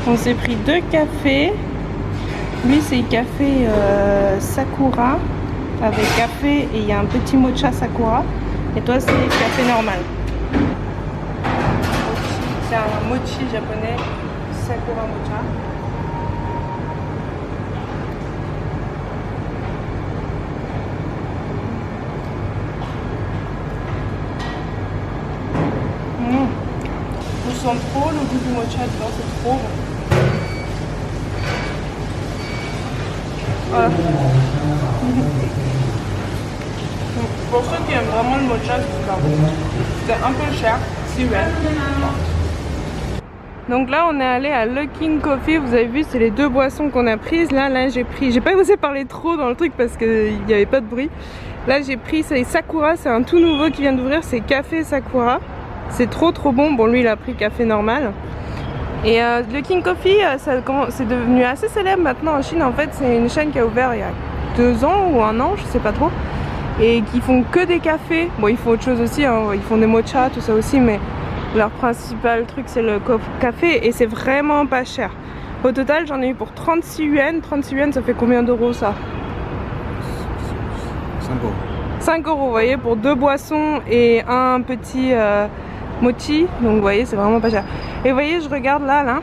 On s'est pris 2 cafés. Lui c'est café Sakura avec café et il y a un petit mocha Sakura. Et toi c'est café normal. C'est un mochi japonais Sakura mocha. On sent trop le goût du mocha dedans, c'est trop bon. Voilà. Pour ceux qui aiment vraiment le mocha, c'est super bon. C'est un peu cher, 6 yuan. Donc là on est allé à Luckin Coffee, vous avez vu c'est les 2 boissons qu'on a prises. Là j'ai pas osé parler trop dans le truc parce qu'il n'y avait pas de bruit. Là j'ai pris c'est Sakura, c'est un tout nouveau qui vient d'ouvrir, c'est café Sakura. C'est trop bon, bon lui il a pris café normal. Et Luckin Coffee c'est devenu assez célèbre maintenant en Chine. En fait c'est une chaîne qui a ouvert il y a 2 ans ou 1 an, je sais pas trop. Et qui font que des cafés, bon ils font autre chose aussi, hein. Ils font des mochas tout ça aussi, mais leur principal truc c'est le café et c'est vraiment pas cher. Au total j'en ai eu pour 36 yuan. 36 yuan ça fait combien d'euros ça? 5 euros. 5 euros vous voyez pour 2 boissons et un petit mochi. Donc vous voyez c'est vraiment pas cher. Et vous voyez je regarde là.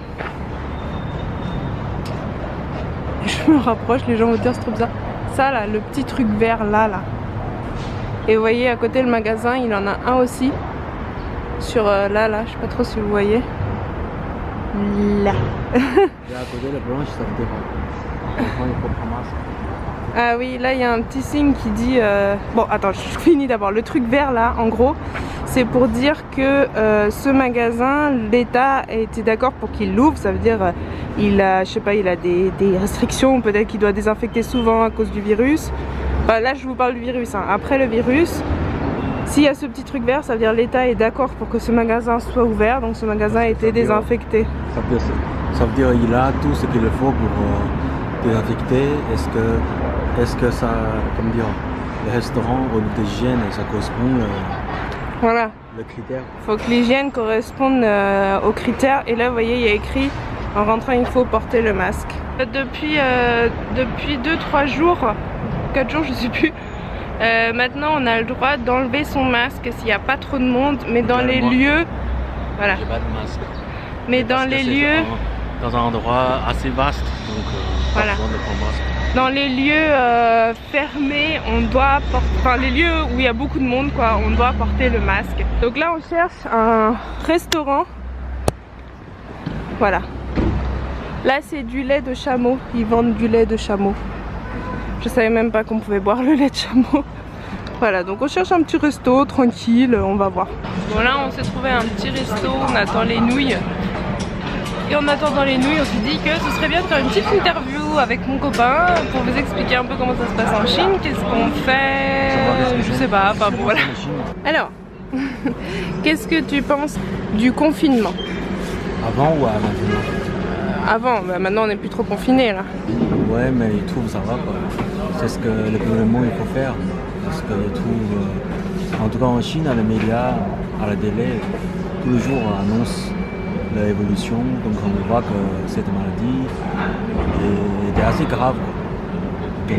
Je me rapproche, les gens vont dire c'est trop bizarre. Ça là, le petit truc vert là. Et vous voyez à côté le magasin il en a un aussi. Sur là, je sais pas trop si vous voyez. Là. Et à côté la blanche, ça veut dire il faut prendre masque. Ah oui, là il y a un petit signe qui dit bon attends, je finis d'abord. Le truc vert là, en gros, c'est pour dire que ce magasin, l'État a été d'accord pour qu'il l'ouvre. Ça veut dire il a, je sais pas, il a des restrictions, peut-être qu'il doit désinfecter souvent à cause du virus. Enfin, là je vous parle du virus, hein. Après le virus, s'il y a ce petit truc vert, ça veut dire l'État est d'accord pour que ce magasin soit ouvert, donc ce magasin a été désinfecté. Ça veut dire qu'il a tout ce qu'il faut pour désinfecter. Est-ce que ça, comme dire, le restaurant ou l'hygiène, ça correspond voilà. le critère? Il faut que l'hygiène corresponde aux critères. Et là, vous voyez, il y a écrit en rentrant, il faut porter le masque. Depuis 2-3 jours, 4 jours, je sais plus. Maintenant on a le droit d'enlever son masque s'il n'y a pas trop de monde, mais dans les lieux, voilà. J'ai pas de masque. Mais dans les lieux, dans un endroit assez vaste, donc voilà. pas besoin de prendre masque. Dans les lieux fermés, on doit porter, enfin les lieux où il y a beaucoup de monde quoi, on doit porter le masque. Donc là on cherche un restaurant. Voilà. Là c'est du lait de chameau, ils vendent du lait de chameau. Je savais même pas qu'on pouvait boire le lait de chameau. Voilà, donc on cherche un petit resto tranquille, on va voir. Bon là on s'est trouvé un petit resto, on attend les nouilles. Et en attendant les nouilles, on s'est dit que ce serait bien de faire une petite interview avec mon copain pour vous expliquer un peu comment ça se passe en Chine, qu'est-ce qu'on fait, je sais pas, enfin bon, voilà. Alors, qu'est-ce que tu penses du confinement? Avant ou maintenant? Avant, bah maintenant on n'est plus trop confiné là. Ouais, mais il trouve ça va quoi. C'est ce que le gouvernement il faut faire. Parce que tout, en tout cas en Chine, les médias, à la télé, tous les jours annoncent l'évolution. Donc on voit que cette maladie est assez grave. Donc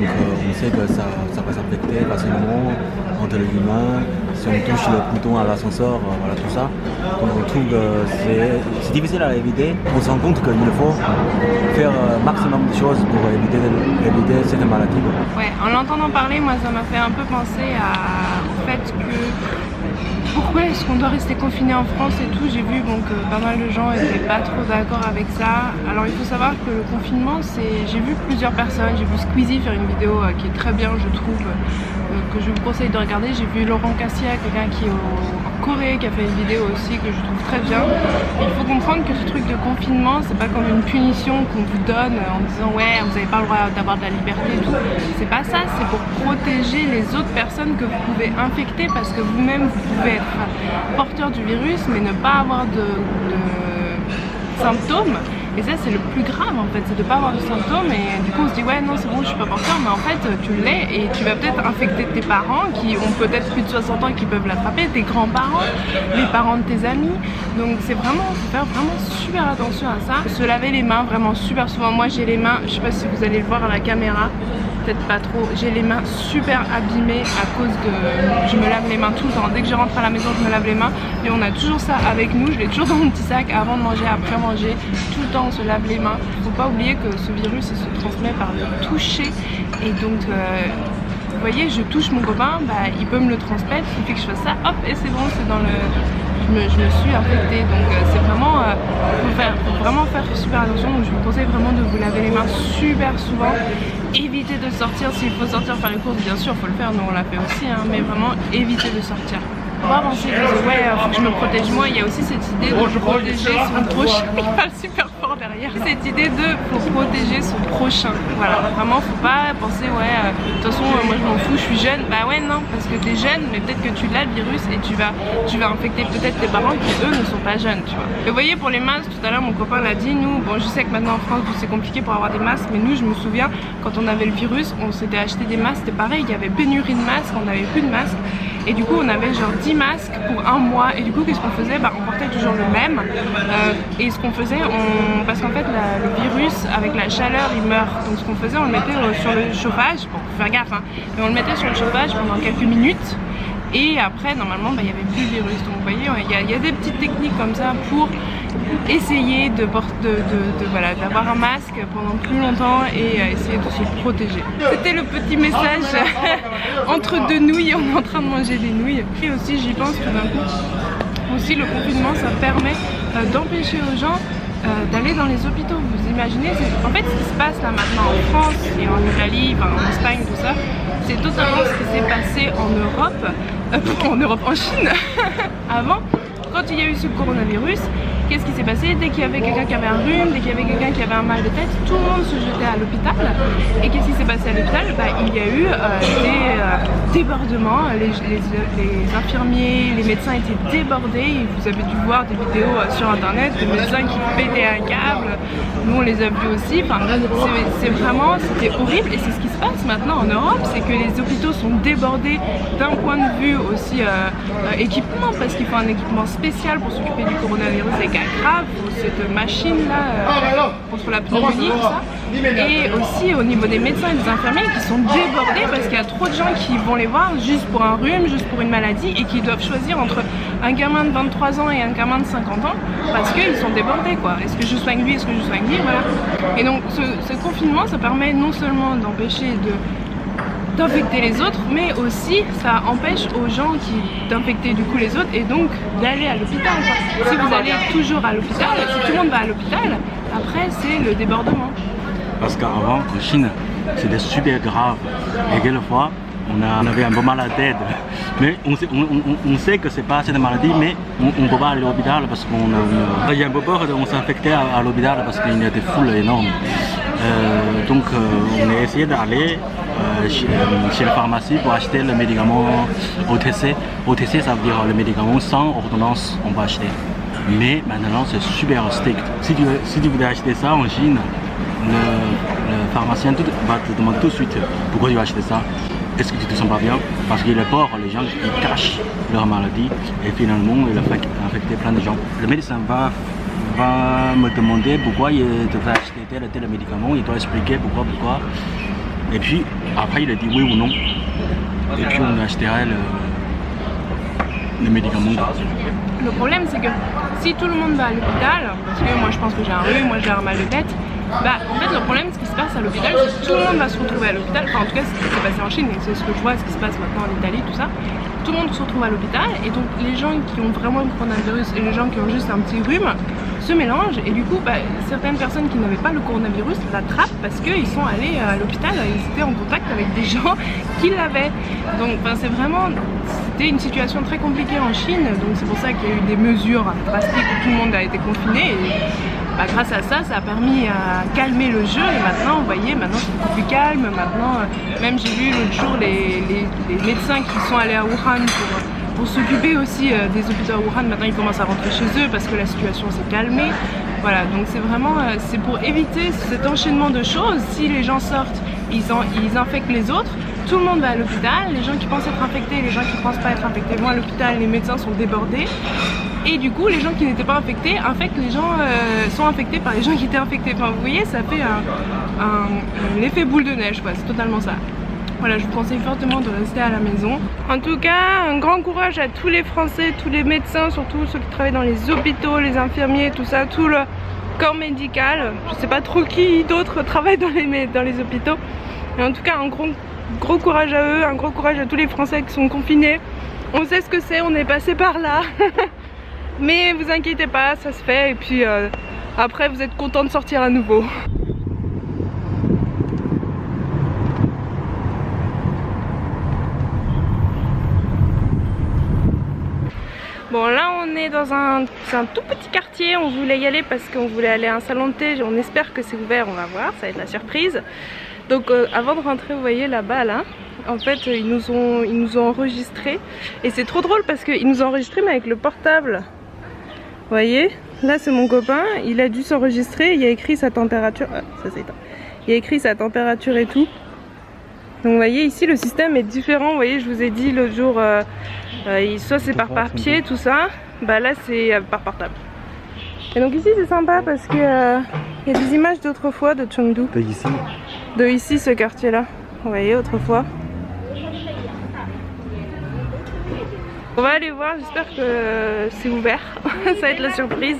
on sait que ça va s'affecter facilement entre les humains. Si on touche le bouton à l'ascenseur, voilà tout ça. Donc on trouve que c'est difficile à éviter. On se rend compte qu'il faut faire maximum de choses pour éviter cette maladie. Ouais, en l'entendant parler, moi ça m'a fait un peu penser au fait que pourquoi est-ce qu'on doit rester confiné en France et tout. J'ai vu bon, que pas mal de gens n'étaient pas trop d'accord avec ça. Alors il faut savoir que le confinement, j'ai vu plusieurs personnes, j'ai vu Squeezie faire une vidéo qui est très bien je trouve, que je vous conseille de regarder. J'ai vu Laurent Cassia, quelqu'un qui est en Corée, qui a fait une vidéo aussi que je trouve très bien. Et il faut comprendre que ce truc de confinement, c'est pas comme une punition qu'on vous donne en disant ouais vous n'avez pas le droit d'avoir de la liberté et tout. C'est pas ça, c'est pour protéger les autres personnes que vous pouvez infecter parce que vous-même vous pouvez être porteur du virus mais ne pas avoir de symptômes Et ça c'est le plus grave en fait, c'est de pas avoir de symptômes et du coup on se dit ouais non c'est bon je suis pas porteur, mais en fait tu l'es et tu vas peut-être infecter tes parents qui ont peut-être plus de 60 ans et qui peuvent l'attraper, tes grands-parents, les parents de tes amis. Donc c'est vraiment, faut faire vraiment super attention à ça. Se laver les mains vraiment super souvent. Moi j'ai les mains, je sais pas si vous allez le voir à la caméra, peut-être pas trop, j'ai les mains super abîmées à cause de... Je me lave les mains tout le temps, dès que je rentre à la maison je me lave les mains et on a toujours ça avec nous, je l'ai toujours dans mon petit sac avant de manger, après manger, tout le temps on se lave les mains. Faut pas oublier que ce virus il se transmet par le toucher et donc vous voyez je touche mon copain, bah, il peut me le transmettre, il fait que je fasse ça, hop et c'est bon, c'est dans le... Je me suis infectée, donc c'est vraiment, faut vraiment faire super attention, donc je vous conseille vraiment de vous laver les mains super souvent, éviter de sortir, s'il faut sortir faire les courses bien sûr, faut le faire, nous on l'a fait aussi, hein, mais vraiment éviter de sortir. Faut pas penser que ouais, faut que je me protège moi, il y a aussi cette idée de protéger son prochain, il parle super fort derrière, cette idée de faut protéger son prochain, voilà, vraiment faut pas penser ouais, de toute façon moi je m'en fous, je suis jeune, bah ouais non, parce que t'es jeune, mais peut-être que tu l'as le virus et tu vas infecter peut-être tes parents qui eux ne sont pas jeunes, tu vois. Et vous voyez pour les masques, tout à l'heure mon copain l'a dit, nous, bon je sais que maintenant en France c'est compliqué pour avoir des masques, mais nous je me souviens quand on avait le virus, on s'était acheté des masques, c'était pareil, il y avait pénurie de masques, on n'avait plus de masques. Et du coup on avait genre 10 masques pour un mois et du coup qu'est-ce qu'on faisait, bah, on portait toujours le même et ce qu'on faisait, parce qu'en fait le virus avec la chaleur il meurt, donc ce qu'on faisait on le mettait sur le chauffage, bon faut faire gaffe hein, mais on le mettait sur le chauffage pendant quelques minutes et après normalement bah, il n'y avait plus le virus. Donc vous voyez il y a des petites techniques comme ça pour essayer voilà, d'avoir un masque pendant plus longtemps et essayer de se protéger. C'était le petit message entre deux nouilles, on est en train de manger des nouilles. Et aussi j'y pense tout d'un coup, aussi le confinement ça permet d'empêcher aux gens d'aller dans les hôpitaux. Vous imaginez, en fait ce qui se passe là maintenant en France et en Italie, enfin, en Espagne, tout ça, c'est totalement ce qui s'est passé en Europe, en Chine avant, quand il y a eu ce coronavirus. Qu'est-ce qui s'est passé? Dès qu'il y avait quelqu'un qui avait un rhume, dès qu'il y avait quelqu'un qui avait un mal de tête, tout le monde se jetait à l'hôpital. Et qu'est-ce qui s'est passé à l'hôpital? Bah, il y a eu des débordements, les infirmiers, les médecins étaient débordés. Vous avez dû voir des vidéos sur internet, des médecins qui pétaient un câble, nous on les a vus aussi. Enfin, c'est vraiment, c'était horrible et c'est ce qui se passe maintenant en Europe, c'est que les hôpitaux sont débordés d'un point de vue aussi équipement, parce qu'il faut un équipement spécial pour s'occuper du coronavirus. Grave, cette machine là contre la pneumonie, tout ça. Et aussi au niveau des médecins et des infirmiers qui sont débordés parce qu'il y a trop de gens qui vont les voir juste pour un rhume, juste pour une maladie et qui doivent choisir entre un gamin de 23 ans et un gamin de 50 ans parce qu'ils sont débordés quoi. Est-ce que je soigne lui, est-ce que je soigne lui, voilà. Et donc ce confinement ça permet non seulement d'empêcher d'infecter les autres, mais aussi ça empêche aux gens d'infecter du coup les autres et donc d'aller à l'hôpital. Si vous allez toujours à l'hôpital, si tout le monde va à l'hôpital, après c'est le débordement. Parce qu'avant en Chine c'était super grave et quelquefois on avait un peu mal à la tête, mais on sait que c'est pas cette maladie, mais on ne peut pas aller à l'hôpital parce qu'on y a un peu peur de s'infecter à l'hôpital parce qu'il y a des foules énormes. Donc on a essayé d'aller chez la pharmacie pour acheter le médicament OTC. OTC ça veut dire le médicament sans ordonnance on va acheter. Mais maintenant c'est super strict. Si tu voulais acheter ça en Chine, le pharmacien va te demander tout de suite pourquoi tu vas acheter ça. Est-ce que tu te sens pas bien? Parce qu'il est peur, les gens qui cachent leur maladie et finalement il a infecté plein de gens. Le médecin va me demander pourquoi il devrait acheter tel et tel médicament, il doit expliquer pourquoi. Et puis après il a dit oui ou non. Et puis on achètera le médicament. Le problème c'est que si tout le monde va à l'hôpital, parce que moi je pense que j'ai un rhume, moi j'ai un mal de tête, bah en fait le problème ce qui se passe à l'hôpital c'est que tout le monde va se retrouver à l'hôpital, enfin en tout cas c'est ce qui s'est passé en Chine et c'est ce que je vois, ce qui se passe maintenant en Italie, tout ça. Tout le monde se retrouve à l'hôpital et donc les gens qui ont vraiment le coronavirus et les gens qui ont juste un petit rhume se mélangent et du coup bah, certaines personnes qui n'avaient pas le coronavirus l'attrapent parce qu'ils sont allés à l'hôpital, ils étaient en contact avec des gens qui l'avaient. Donc c'était une situation très compliquée en Chine, donc c'est pour ça qu'il y a eu des mesures drastiques où tout le monde a été confiné et bah, grâce à ça, ça a permis à calmer le jeu et maintenant, vous voyez, maintenant c'est beaucoup plus calme. Maintenant, même j'ai vu l'autre jour les médecins qui sont allés à Wuhan pour s'occuper aussi des hôpitaux à Wuhan. Maintenant, ils commencent à rentrer chez eux parce que la situation s'est calmée. Voilà, donc c'est vraiment c'est pour éviter cet enchaînement de choses. Si les gens sortent, ils infectent les autres, tout le monde va à l'hôpital, les gens qui pensent être infectés, les gens qui ne pensent pas être infectés vont à l'hôpital, les médecins sont débordés. Et du coup, les gens qui n'étaient pas infectés infectent les gens, sont infectés par les gens qui étaient infectés. Enfin, vous voyez, ça fait un effet boule de neige, quoi. C'est totalement ça. Voilà, je vous conseille fortement de rester à la maison. En tout cas, un grand courage à tous les Français, tous les médecins, surtout ceux qui travaillent dans les hôpitaux, les infirmiers, tout ça, tout le corps médical. Je sais pas trop qui d'autre travaille dans les hôpitaux. Mais en tout cas, un gros courage à eux, un gros courage à tous les Français qui sont confinés. On sait ce que c'est, on est passé par là. Mais vous inquiétez pas, ça se fait. Et puis après, vous êtes content de sortir à nouveau. Bon, là on est dans un tout petit quartier, on voulait y aller parce qu'on voulait aller à un salon de thé, on espère que c'est ouvert, on va voir, ça va être la surprise. Donc avant de rentrer, vous voyez là-bas là, en fait ils nous ont enregistrés et c'est trop drôle parce qu'ils nous ont enregistrés mais avec le portable. Vous voyez, là c'est mon copain, il a dû s'enregistrer, il y a écrit sa température, ça s'éteint. Il y a écrit sa température et tout. Donc vous voyez ici le système est différent, vous voyez je vous ai dit l'autre jour, soit c'est par papier tout ça, bah là c'est par portable. Et donc ici c'est sympa parce que il y a des images d'autrefois de Chengdu. De ici. De ici ce quartier là, vous voyez autrefois. On va aller voir, j'espère que c'est ouvert, ça va être la surprise.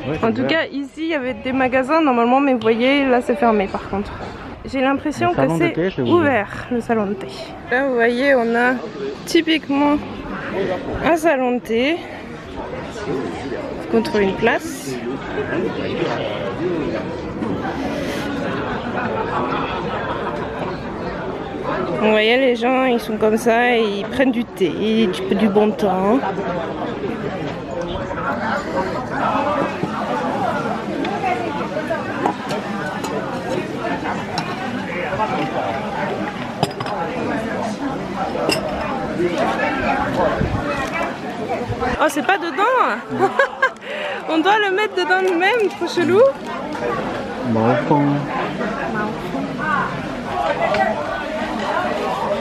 Ouais, en tout cas ici il y avait des magasins normalement mais vous voyez là c'est fermé par contre. J'ai l'impression que c'est ouvert le salon de thé. Là vous voyez on a typiquement un salon de thé contre une place. Vous voyez les gens ils sont comme ça et ils prennent du thé, du bon temps. Oh c'est pas dedans. On doit le mettre dedans nous-mêmes, trop chelou.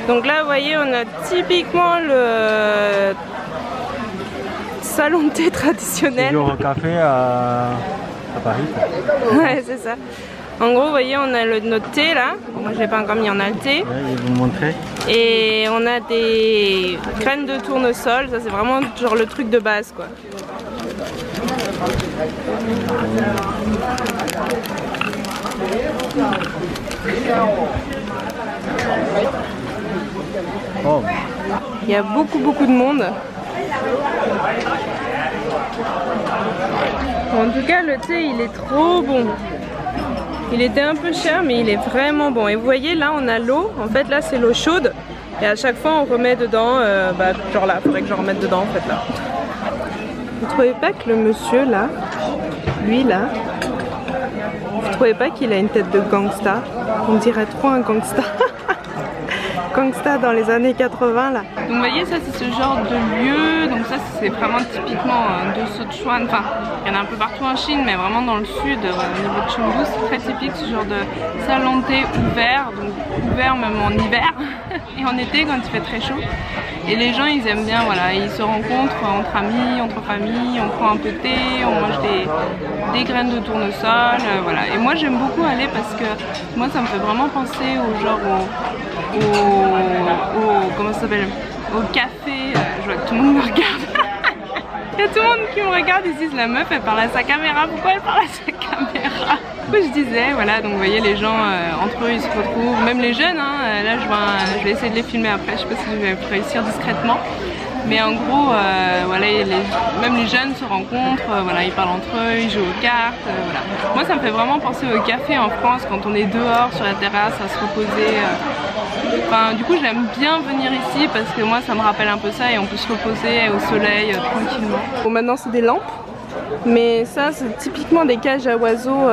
Donc là vous voyez on a typiquement le salon de thé traditionnel. Toujours au café à Paris. Ouais c'est ça. En gros vous voyez on a notre thé là. Moi je l'ai pas encore mis, on a le thé. Ouais, je vais vous montrer. Et on a des graines de tournesol, ça c'est vraiment genre le truc de base quoi. Oh. Il y a beaucoup de monde. En tout cas le thé il est trop bon. Il était un peu cher mais il est vraiment bon. Et vous voyez là on a l'eau, en fait là c'est l'eau chaude. Et à chaque fois on remet dedans, genre là, il faudrait que je remette dedans en fait là. Vous trouvez pas que le monsieur là, lui là, vous trouvez pas qu'il a une tête de gangsta? On dirait trop un gangsta. Gangsta dans les années 80 là. Donc vous voyez ça c'est ce genre de lieu, donc ça c'est vraiment typiquement de Sichuan, enfin il y en a un peu partout en Chine mais vraiment dans le sud, au niveau de Chengdu c'est très typique ce genre de salon de thé ouvert, donc ouvert même en hiver et en été quand il fait très chaud. Et les gens ils aiment bien, voilà, ils se rencontrent entre amis, entre familles, on prend un peu de thé, on mange des graines de tournesol, voilà. Et moi j'aime beaucoup aller parce que moi ça me fait vraiment penser au genre comment ça s'appelle, au café, je vois que tout le monde me regarde. Il y a tout le monde qui me regarde, ils disent la meuf elle parle à sa caméra, pourquoi elle parle à sa caméra? Je disais, voilà, donc vous voyez les gens entre eux ils se retrouvent, même les jeunes, hein, là je vais essayer de les filmer après, je sais pas si je vais réussir discrètement. Mais en gros, voilà, même les jeunes se rencontrent, voilà, ils parlent entre eux, ils jouent aux cartes, voilà. Moi ça me fait vraiment penser au café en France quand on est dehors sur la terrasse à se reposer. Enfin, du coup j'aime bien venir ici parce que moi ça me rappelle un peu ça et on peut se reposer au soleil tranquillement. Bon maintenant c'est des lampes, mais ça c'est typiquement des cages à oiseaux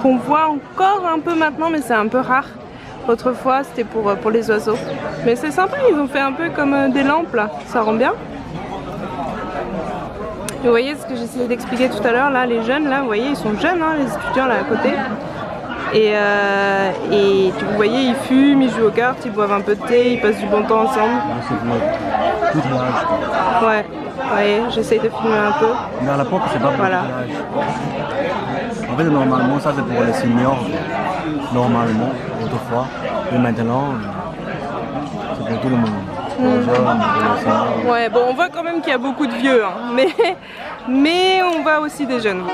qu'on voit encore un peu maintenant mais c'est un peu rare. Autrefois c'était pour les oiseaux. Mais c'est sympa, ils ont fait un peu comme des lampes là, ça rend bien. Vous voyez ce que j'essayais d'expliquer tout à l'heure, là les jeunes, là vous voyez ils sont jeunes, hein, les étudiants là à côté. Et vous voyez ils fument, ils jouent aux cartes, ils boivent un peu de thé, ils passent du bon temps ensemble. Tout âge. Ouais, vous voyez, j'essaye de filmer un peu. Mais à l'époque c'est pas pour voilà. tout âge. En fait normalement ça c'est pour les seniors, normalement, autrefois. Mais maintenant c'est pour tout le monde. Ouais, bon, on voit quand même qu'il y a beaucoup de vieux, hein, mais on voit aussi des jeunes.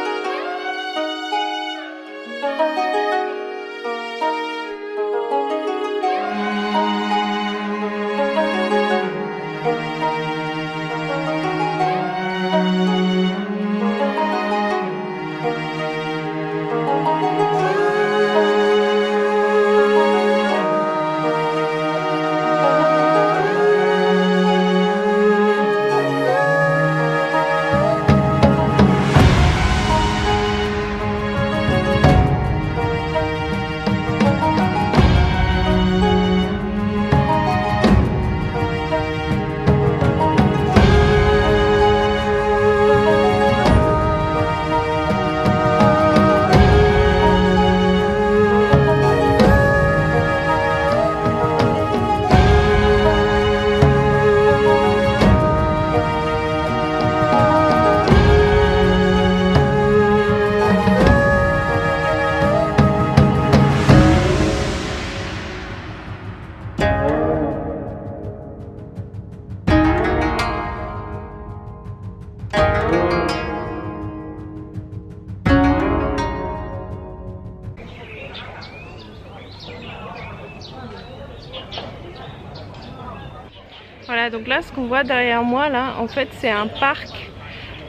Voilà, donc là ce qu'on voit derrière moi là, en fait c'est un parc.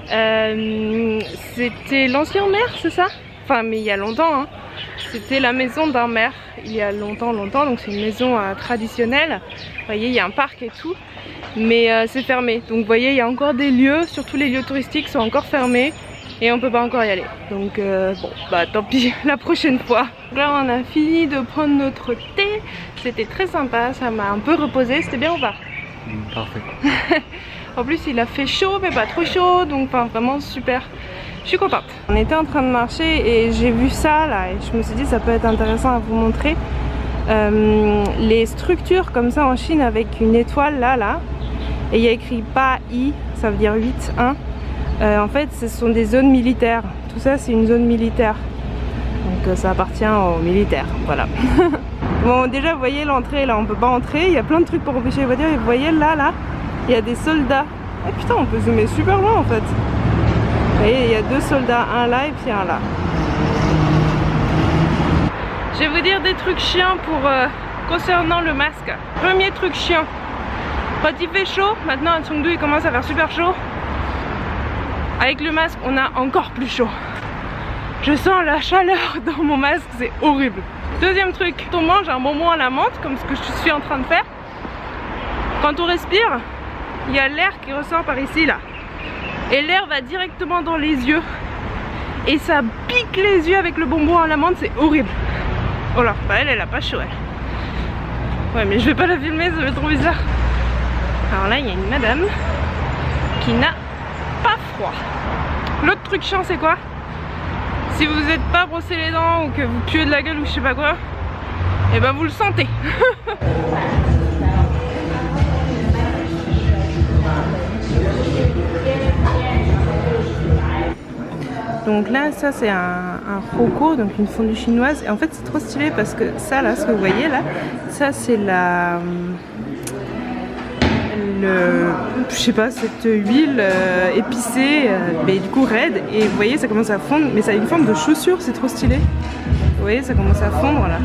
C'était l'ancien maire, c'est ça? Enfin mais il y a longtemps, hein. C'était la maison d'un maire il y a longtemps, donc c'est une maison traditionnelle. Vous voyez, il y a un parc et tout, mais c'est fermé. Donc vous voyez, il y a encore des lieux, surtout les lieux touristiques sont encore fermés et on peut pas encore y aller. Donc bon, bah tant pis, la prochaine fois. Donc là on a fini de prendre notre thé, c'était très sympa, ça m'a un peu reposé, c'était bien ou pas? Parfait. En plus il a fait chaud mais pas trop chaud, donc enfin, vraiment super. Je suis contente. On était en train de marcher et j'ai vu ça là et je me suis dit ça peut être intéressant à vous montrer. Les structures comme ça en Chine avec une étoile là et il y a écrit PAI, ça veut dire 8-1. En fait ce sont des zones militaires. Tout ça c'est une zone militaire. Donc ça appartient aux militaires, voilà. Bon déjà vous voyez l'entrée là, on peut pas entrer, il y a plein de trucs pour empêcher les voitures et vous voyez là, il y a des soldats. Ah putain on peut zoomer super loin en fait. Vous voyez il y a deux soldats, un là et puis un là. Je vais vous dire des trucs chiants pour concernant le masque. Premier truc chiant, quand il fait chaud, maintenant à Chengdu il commence à faire super chaud. Avec le masque on a encore plus chaud. Je sens la chaleur dans mon masque, c'est horrible. Deuxième truc, quand on mange un bonbon à la menthe, comme ce que je suis en train de faire, quand on respire, il y a l'air qui ressort par ici là. Et l'air va directement dans les yeux. Et ça pique les yeux avec le bonbon à la menthe, c'est horrible. Oh là, bah elle a pas chaud elle. Ouais mais je vais pas la filmer, ça va être trop bizarre. Alors là il y a une madame qui n'a pas froid. L'autre truc chiant c'est quoi? Si vous n'êtes pas brossé les dents ou que vous puez de la gueule ou je sais pas quoi, et ben vous le sentez. Donc là ça c'est un roko, donc une fondue chinoise. Et en fait c'est trop stylé parce que ça là, ce que vous voyez là, ça c'est je sais pas, cette huile épicée, mais du coup raide, et vous voyez ça commence à fondre, mais ça a une forme de chaussure, c'est trop stylé. Vous voyez ça commence à fondre là.